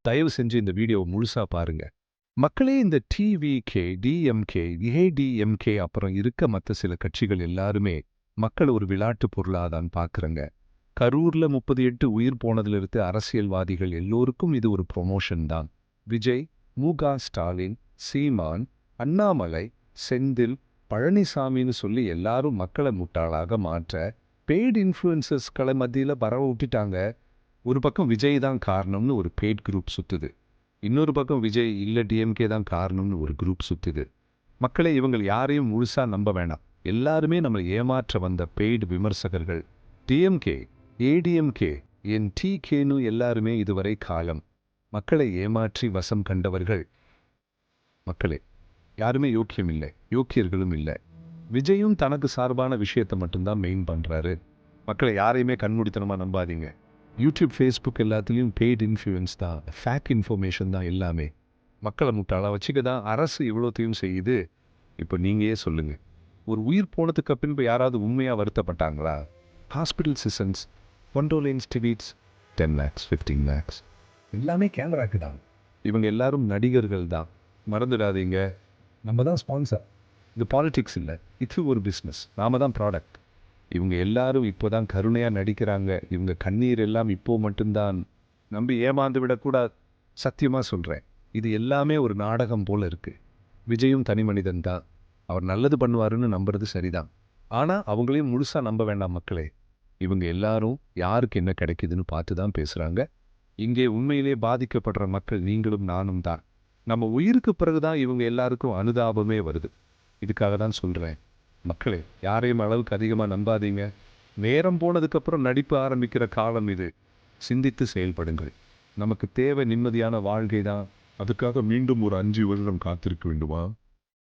தயவு செஞ்சு இந்த வீடியோவை முழுசா பாருங்க. மக்களே, இந்த டிவிகே, டிஎம்கே, ஏடிஎம்கே அப்புறம் இருக்க மற்ற சில கட்சிகள் எல்லாருமே மக்கள் ஒரு விளையாட்டு பொருளாதான் பார்க்குறங்க. கரூர்ல 38 உயிர் போனதிலிருந்து அரசியல்வாதிகள் எல்லோருக்கும் இது ஒரு ப்ரொமோஷன் தான். விஜய், மு.க. ஸ்டாலின், சீமான், அண்ணாமலை, செந்தில், பழனிசாமின்னு சொல்லி எல்லாரும் மக்களை முட்டாளாக மாற்ற பெய்டு இன்ஃப்ளூயன்சர்ஸ்களை மத்தியில் பரவ விட்டுட்டாங்க. ஒரு பக்கம் விஜய் தான் காரணம்னு ஒரு பெய்ட் குரூப் சுற்றுது, இன்னொரு பக்கம் விஜய் இல்லை டிஎம்கே தான் காரணம்னு ஒரு குரூப் சுற்றுது. மக்களே, இவங்க யாரையும் முழுசா நம்ப வேணாம். எல்லாருமே நம்மளை ஏமாற்ற வந்த பெய்டு விமர்சகர்கள். டிஎம்கே, ஏடிஎம்கே, என் டிகேன்னு எல்லாருமே இதுவரை காலம் மக்களை ஏமாற்றி வசம் கண்டவர்கள். மக்களே, யாருமே யோக்கியம் இல்லை, யோக்கியர்களும் இல்லை. விஜயும் தனக்கு சார்பான விஷயத்தை மட்டும்தான் மெயின் பண்ணுறாரு. மக்களை யாரையுமே கண்மூடித்தனமாக நம்பாதீங்க. யூடியூப், ஃபேஸ்புக் எல்லாத்துலேயும் பெய்டு இன்ஃப்ளூயன்ஸ் தான், ஃபேக் இன்ஃபர்மேஷன் தான் எல்லாமே. மக்களை முட்டாளாக வச்சுக்க தான் அரசு இவ்வளோத்தையும் செய்யுது. இப்போ நீங்களே சொல்லுங்கள், ஒரு உயிர் போனதுக்கு பின்பு யாராவது உண்மையாக வருத்தப்பட்டாங்களா? ஹாஸ்பிட்டல் சிசன்ஸ், ஒண்டோலைன்ஸ் டிவீட்ஸ், 10 lakhs 15 lakhs எல்லாமே கேமராக்கு தான். இவங்க எல்லாரும் நடிகர்கள் தான், மறந்துடாதீங்க. நம்ம தான் ஸ்பான்சர். இது பாலிடிக்ஸ் இல்லை, இது ஒரு பிஸ்னஸ். நாம தான் ப்ராடக்ட். இவங்க எல்லாரும் இப்போ தான் கருணையாக நடிக்கிறாங்க. இவங்க கண்ணீர் எல்லாம் இப்போ மட்டும்தான். நம்பி ஏமாந்து விடக்கூடாது. சத்தியமாக சொல்கிறேன், இது எல்லாமே ஒரு நாடகம் போல் இருக்குது. விஜயும் தனி மனிதன் தான், அவர் நல்லது பண்ணுவாருன்னு நம்புறது சரிதான். ஆனால் அவங்களையும் முழுசாக நம்ப வேண்டாம் மக்களே. இவங்க எல்லாரும் யாருக்கு என்ன கிடைக்குதுன்னு பார்த்து தான் பேசுகிறாங்க. இங்கே உண்மையிலே பாதிக்கப்படுற மக்கள் நீங்களும் நானும் தான். நம்ம உயிருக்கு பிறகுதான் இவங்க எல்லாருக்கும் அனுதாபமே வருது. இதுக்காக தான் சொல்கிறேன், மக்களே, யாரையும் அளவுக்கு அதிகமாக நம்பாதீங்க. நேரம் போனதுக்கப்புறம் நடிப்பு ஆரம்பிக்கிற காலம் இது. சிந்தித்து செயல்படுங்கள். நமக்கு தேவை நிம்மதியான வாழ்க்கை தான். அதுக்காக மீண்டும் ஒரு 5 வருடம் காத்திருக்க வேண்டுமா?